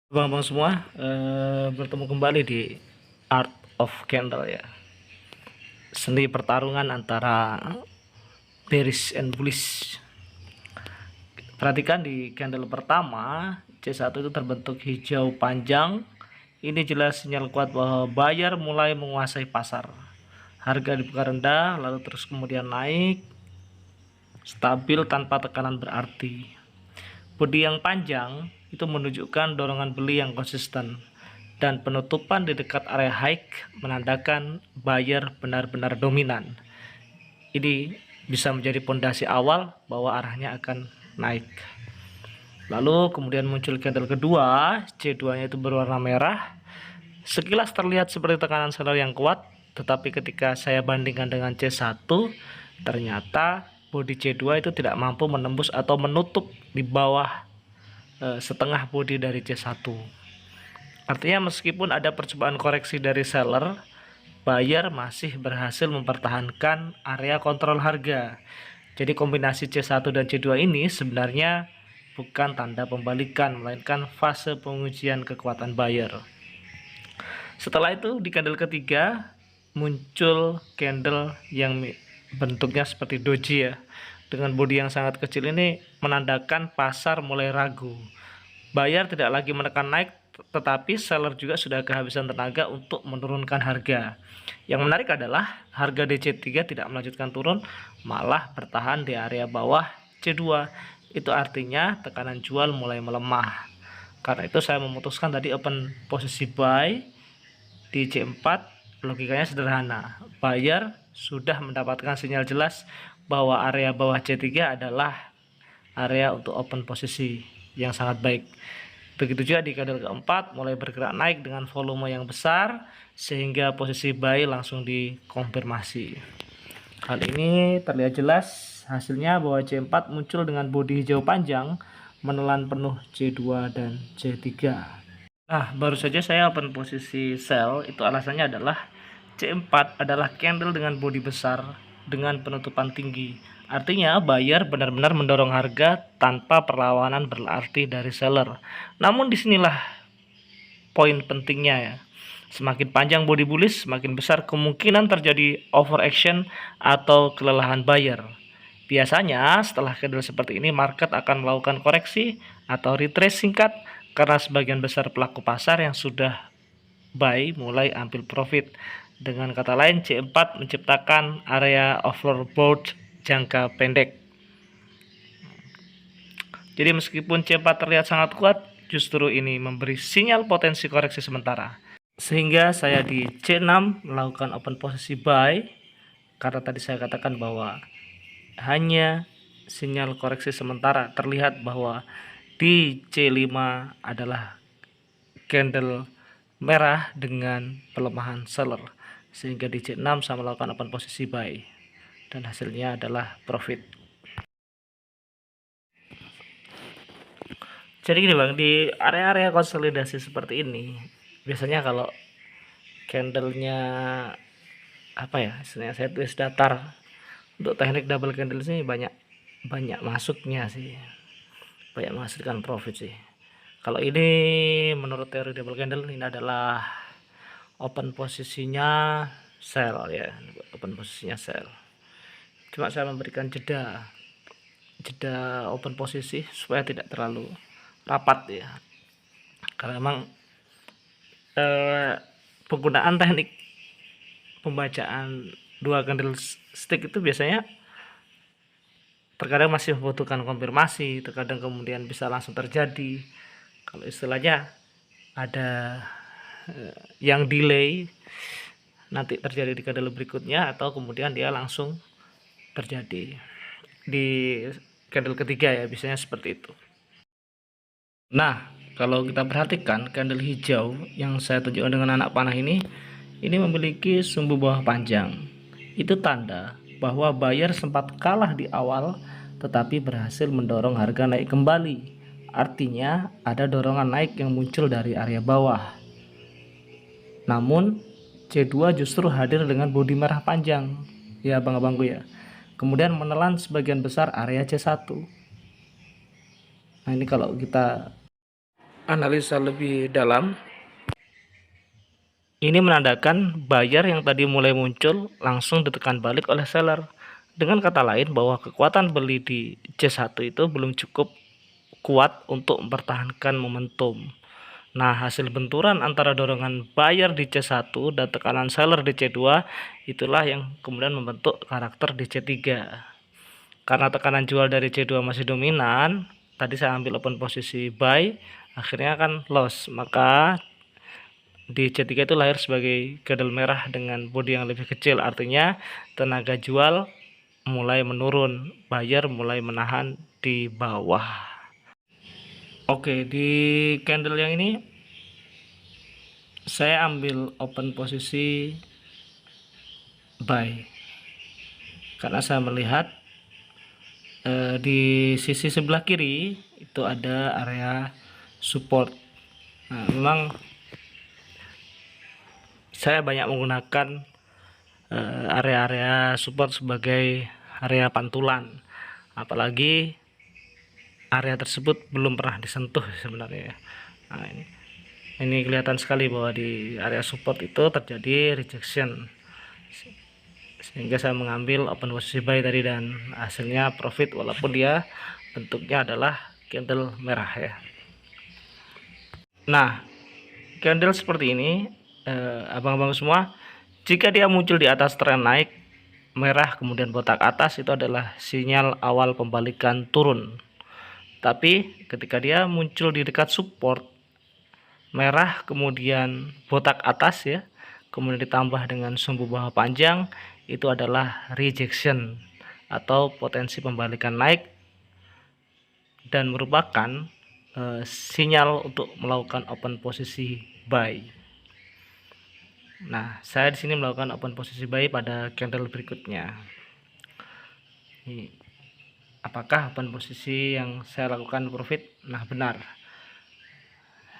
Bang-bang semua, bertemu kembali di Art of Candle ya. Seni pertarungan antara bearish and bullish. Perhatikan di candle pertama, C1 itu terbentuk hijau panjang. Ini jelas sinyal kuat bahwa buyer mulai menguasai pasar. Harga dibuka rendah, lalu terus kemudian naik, stabil tanpa tekanan berarti. Bodi yang panjang itu menunjukkan dorongan beli yang konsisten, dan penutupan di dekat area high menandakan buyer benar-benar dominan. Ini bisa menjadi pondasi awal bahwa arahnya akan naik. Lalu kemudian muncul candle kedua, C2 nya itu berwarna merah. Sekilas terlihat seperti tekanan seller yang kuat, tetapi ketika saya bandingkan dengan C1, ternyata bodi C2 itu tidak mampu menembus atau menutup di bawah setengah bodi dari C1. Artinya meskipun ada percobaan koreksi dari seller, buyer masih berhasil mempertahankan area kontrol harga. Jadi kombinasi C1 dan C2 ini sebenarnya bukan tanda pembalikan, melainkan fase pengujian kekuatan buyer. Setelah itu di candle ketiga muncul candle yang bentuknya seperti doji ya. Dengan bodi yang sangat kecil ini menandakan pasar mulai ragu. Buyer tidak lagi menekan naik, tetapi seller juga sudah kehabisan tenaga untuk menurunkan harga. Yang menarik adalah harga DC3 tidak melanjutkan turun, malah bertahan di area bawah C2. Itu artinya tekanan jual mulai melemah. Karena itu saya memutuskan tadi open posisi buy di C4. Logikanya sederhana. Buyer sudah mendapatkan sinyal jelas bahwa area bawah C3 adalah area untuk open posisi yang sangat baik. Begitu juga di candle keempat mulai bergerak naik dengan volume yang besar sehingga posisi buy langsung dikonfirmasi. Hal ini terlihat jelas hasilnya bahwa C4 muncul dengan bodi hijau panjang menelan penuh C2 dan C3. Nah, baru saja saya open posisi sell, itu alasannya adalah C4 adalah candle dengan bodi besar dengan penutupan tinggi. Artinya buyer benar-benar mendorong harga tanpa perlawanan berarti dari seller. Namun disinilah poin pentingnya ya. Semakin panjang body bullish, semakin besar kemungkinan terjadi overaction atau kelelahan buyer. Biasanya setelah candle seperti ini market akan melakukan koreksi atau retrace singkat karena sebagian besar pelaku pasar yang sudah buy mulai ambil profit. Dengan kata lain, C4 menciptakan area overbought jangka pendek. Jadi meskipun C4 terlihat sangat kuat, justru ini memberi sinyal potensi koreksi sementara. Sehingga saya di C6 melakukan open posisi buy, karena tadi saya katakan bahwa hanya sinyal koreksi sementara. Terlihat bahwa di C5 adalah candle merah dengan pelemahan seller, sehingga di C6 saya melakukan open posisi buy dan hasilnya adalah profit. Jadi gini bang, di area-area konsolidasi seperti ini biasanya kalau candlenya apa ya, istilahnya saya tulis datar, untuk teknik double candle sih banyak masuknya sih, banyak menghasilkan profit sih. Kalau ini menurut teori double candle ini adalah open posisinya sell ya, open posisinya sell. Cuma saya memberikan jeda open posisi supaya tidak terlalu rapat ya, karena memang penggunaan teknik pembacaan dua candlestick itu biasanya terkadang masih membutuhkan konfirmasi, terkadang kemudian bisa langsung terjadi. Kalau istilahnya ada yang delay, nanti terjadi di candle berikutnya, atau kemudian dia langsung terjadi di candle ketiga ya, biasanya seperti itu. Nah, kalau kita perhatikan candle hijau yang saya tunjukkan dengan anak panah ini memiliki sumbu bawah panjang. Itu tanda bahwa buyer sempat kalah di awal tetapi berhasil mendorong harga naik kembali. Artinya ada dorongan naik yang muncul dari area bawah. Namun C2 justru hadir dengan bodi merah panjang ya abang-abangku ya, kemudian menelan sebagian besar area C1. Nah ini kalau kita analisa lebih dalam, ini menandakan buyer yang tadi mulai muncul langsung ditekan balik oleh seller. Dengan kata lain bahwa kekuatan beli di C1 itu belum cukup kuat untuk mempertahankan momentum. Nah, hasil benturan antara dorongan buyer di C1 dan tekanan seller di C2 itulah yang kemudian membentuk karakter di C3. Karena tekanan jual dari C2 masih dominan, tadi saya ambil open posisi buy, akhirnya kan loss. Maka di C3 itu lahir sebagai candle merah dengan body yang lebih kecil, artinya tenaga jual mulai menurun, buyer mulai menahan di bawah. Oke, di candle yang ini saya ambil open posisi buy karena saya melihat di sisi sebelah kiri itu ada area support. Nah, memang saya banyak menggunakan area-area support sebagai area pantulan, apalagi area tersebut belum pernah disentuh sebenarnya. Nah, ini kelihatan sekali bahwa di area support itu terjadi rejection, sehingga saya mengambil open posisi buy tadi dan hasilnya profit walaupun dia bentuknya adalah candle merah ya. Nah, candle seperti ini abang-abang semua, jika dia muncul di atas tren naik merah kemudian botak atas, itu adalah sinyal awal pembalikan turun. Tapi ketika dia muncul di dekat support merah kemudian botak atas ya, kemudian ditambah dengan sumbu bawah panjang, itu adalah rejection atau potensi pembalikan naik dan merupakan sinyal untuk melakukan open posisi buy. Nah, saya di sini melakukan open posisi buy pada candle berikutnya. Apakah open posisi yang saya lakukan profit? Nah, benar.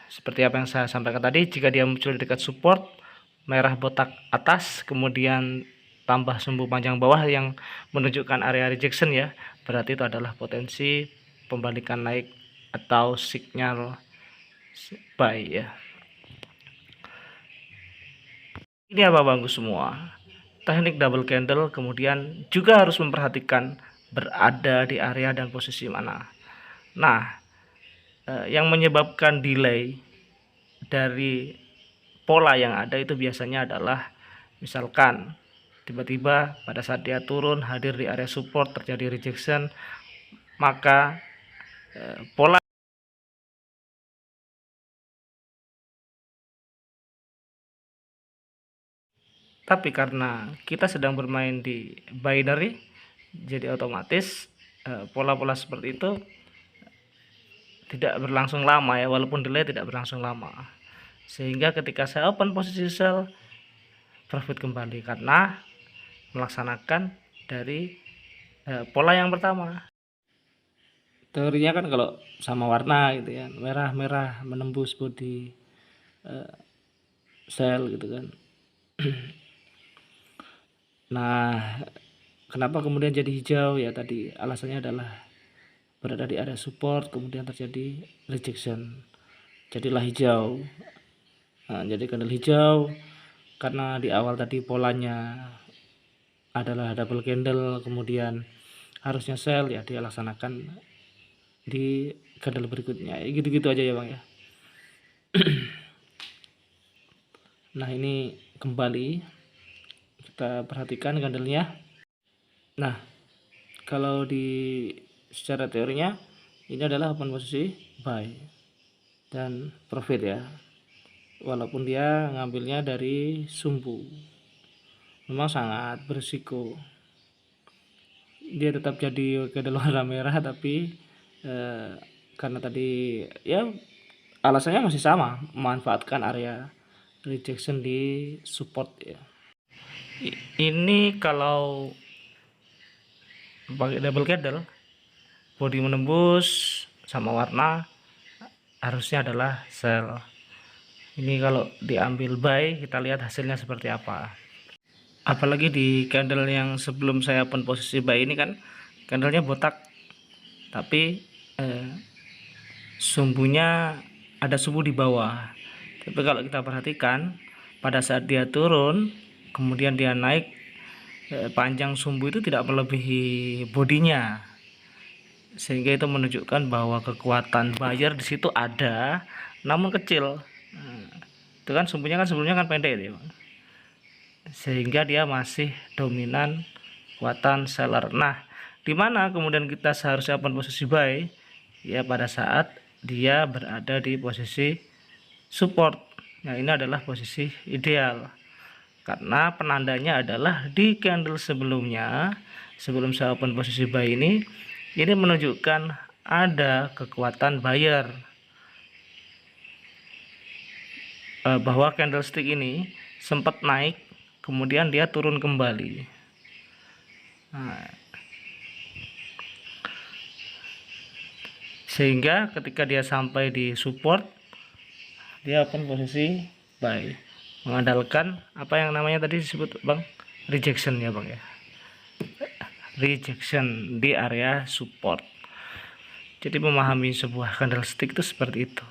Seperti apa yang saya sampaikan tadi, jika dia muncul di dekat support merah botak atas kemudian tambah sumbu panjang bawah yang menunjukkan area rejection ya, berarti itu adalah potensi pembalikan naik atau sinyal buy ya. Ini apa bangku semua, teknik double candle kemudian juga harus memperhatikan berada di area dan posisi mana. Nah, yang menyebabkan delay dari pola yang ada itu biasanya adalah misalkan tiba-tiba pada saat dia turun hadir di area support terjadi rejection, maka pola tapi karena kita sedang bermain di binary, jadi otomatis pola-pola seperti itu tidak berlangsung lama ya, walaupun delay tidak berlangsung lama, sehingga ketika saya open posisi sell profit kembali karena melaksanakan dari pola yang pertama. Teorinya kan kalau sama warna gitu ya, merah-merah menembus body sell gitu kan. Nah, kenapa kemudian jadi hijau ya, tadi alasannya adalah berada di area support kemudian terjadi rejection, jadilah hijau. Nah, jadi candle hijau karena di awal tadi polanya adalah double candle kemudian harusnya sell ya, dia laksanakan di candle berikutnya ya, gitu-gitu aja ya bang ya. Nah, ini kembali kita perhatikan candlenya. Nah, kalau di secara teorinya ini adalah open posisi buy dan profit ya, walaupun dia ngambilnya dari sumbu, memang sangat berisiko dia tetap jadi candle warna merah, tapi karena tadi ya alasannya masih sama, memanfaatkan area rejection di support ya. Ini kalau pakai double candle body menembus sama warna harusnya adalah sell. Ini kalau diambil buy, kita lihat hasilnya seperti apa. Apalagi di candle yang sebelum saya open posisi buy ini kan candlenya botak, tapi sumbunya ada sumbu di bawah. Tapi kalau kita perhatikan pada saat dia turun kemudian dia naik, panjang sumbu itu tidak melebihi bodinya, sehingga itu menunjukkan bahwa kekuatan buyer di situ ada namun kecil. Itu kan sumbunya kan sebelumnya kan pendek ya, sehingga dia masih dominan kekuatan seller. Nah, di mana kemudian kita seharusnya open posisi buy? Ya pada saat dia berada di posisi support. Nah, ini adalah posisi ideal. Karena penandanya adalah di candle sebelumnya, sebelum saya open posisi buy ini menunjukkan ada kekuatan buyer, bahwa candlestick ini sempat naik kemudian dia turun kembali. Nah, sehingga ketika dia sampai di support dia open posisi buy, mengandalkan apa yang namanya tadi disebut Bang, rejection ya Bang ya, rejection di area support. Jadi memahami sebuah candlestick itu seperti itu.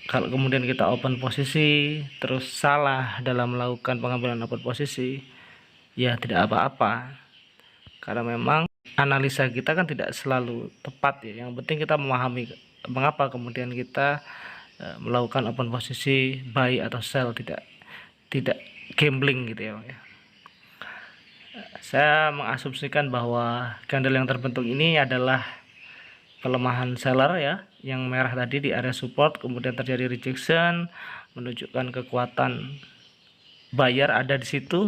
Kalau kemudian kita open posisi terus salah dalam melakukan pengambilan open posisi, ya tidak apa-apa, karena memang analisa kita kan tidak selalu tepat ya. Yang penting kita memahami mengapa kemudian kita melakukan open posisi buy atau sell, tidak gambling gitu ya Bang ya. Saya mengasumsikan bahwa candle yang terbentuk ini adalah pelemahan seller ya, yang merah tadi di area support kemudian terjadi rejection, menunjukkan kekuatan buyer ada di situ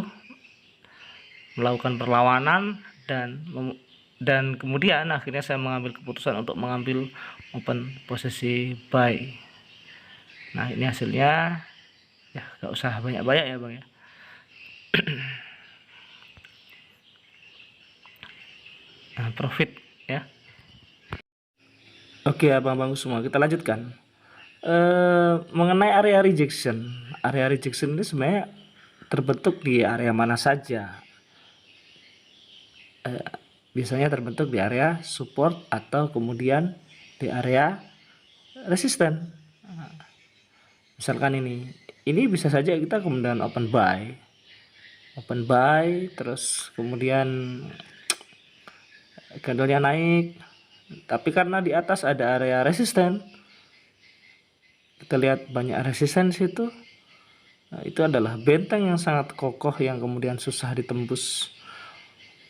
melakukan perlawanan, dan kemudian akhirnya saya mengambil keputusan untuk mengambil open posisi buy. Nah, ini hasilnya ya, gak usah banyak-banyak ya Bang ya. Nah, profit ya. Oke abang-abang semua, kita lanjutkan. Mengenai area rejection ini sebenarnya terbentuk di area mana saja? Biasanya terbentuk di area support atau kemudian di area resisten. Misalkan ini bisa saja kita kemudian open buy, terus kemudian candlenya naik, tapi karena di atas ada area resisten, kita lihat banyak resisten situ. Nah, itu adalah benteng yang sangat kokoh yang kemudian susah ditembus.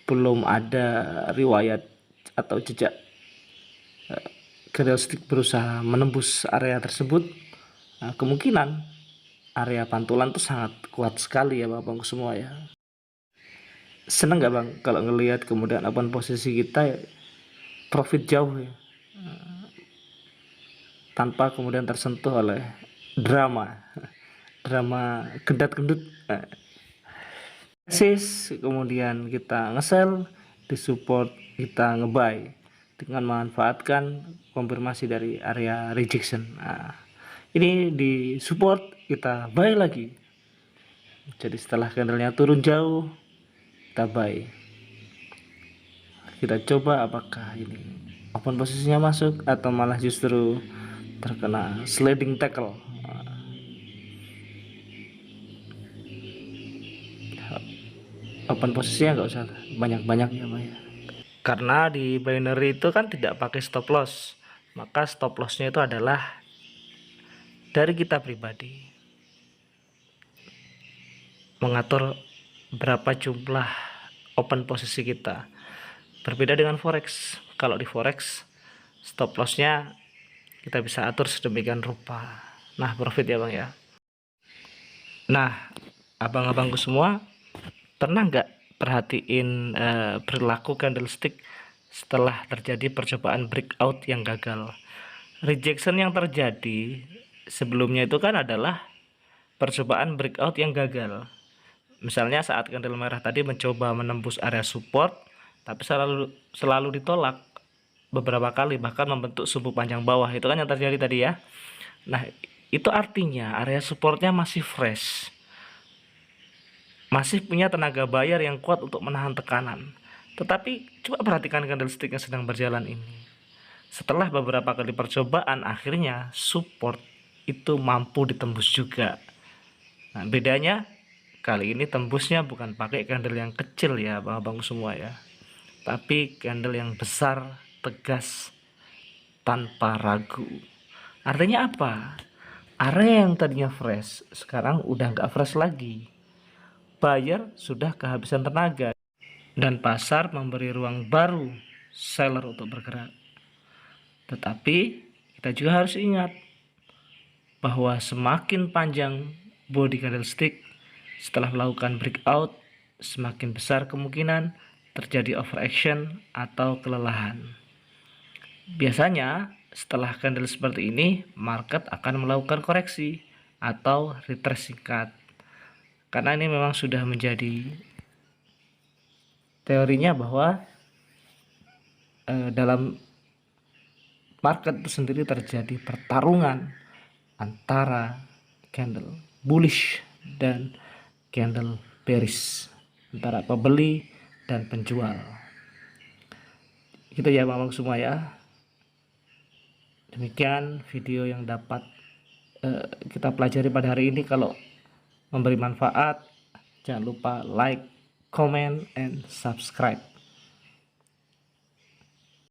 Belum ada riwayat atau jejak candlestick berusaha menembus area tersebut. Nah, kemungkinan area pantulan itu sangat kuat sekali ya Bang semua ya. Seneng nggak Bang kalau ngelihat kemudian open posisi kita profit jauh ya, tanpa kemudian tersentuh oleh drama gendat-gendut. Kemudian kita nge-sell, di support kita nge-buy dengan memanfaatkan konfirmasi dari area rejection. Nah, ini di support kita buy lagi. Jadi setelah candlenya turun jauh kita buy. Kita coba apakah ini open posisinya masuk atau malah justru terkena sliding tackle. Open posisinya nggak usah banyak-banyak ya Pak ya. Karena di binary itu kan tidak pakai stop loss, maka stop lossnya itu adalah dari kita pribadi, mengatur berapa jumlah open posisi kita. Berbeda dengan forex. Kalau di forex stop lossnya kita bisa atur sedemikian rupa. Nah, profit ya Bang ya. Nah, abang-abangku semua, pernah nggak perhatiin perilaku candlestick setelah terjadi percobaan breakout yang gagal? Rejection yang terjadi sebelumnya itu kan adalah percobaan breakout yang gagal. Misalnya saat candle merah tadi mencoba menembus area support, tapi selalu ditolak beberapa kali, bahkan membentuk sumbu panjang bawah. Itu kan yang terjadi tadi ya. Nah, itu artinya area supportnya masih fresh, masih punya tenaga buyer yang kuat untuk menahan tekanan. Tetapi coba perhatikan candlestick yang sedang berjalan ini. Setelah beberapa kali percobaan, akhirnya support itu mampu ditembus juga. Nah, bedanya kali ini tembusnya bukan pakai candle yang kecil ya abang-abang semua ya, tapi candle yang besar, tegas, tanpa ragu. Artinya apa? Area yang tadinya fresh sekarang udah nggak fresh lagi. Buyer sudah kehabisan tenaga dan pasar memberi ruang baru seller untuk bergerak. Tetapi kita juga harus ingat bahwa semakin panjang body candlestick setelah melakukan breakout, semakin besar kemungkinan terjadi overaction atau kelelahan. Biasanya setelah candle seperti ini, market akan melakukan koreksi atau retrace singkat. Karena ini memang sudah menjadi teorinya bahwa dalam market itu sendiri terjadi pertarungan antara candle bullish dan candle bearish, antara pembeli dan penjual. Gitu ya Bang semua ya. Demikian video yang dapat kita pelajari pada hari ini. Kalau memberi manfaat, jangan lupa like, comment, and subscribe.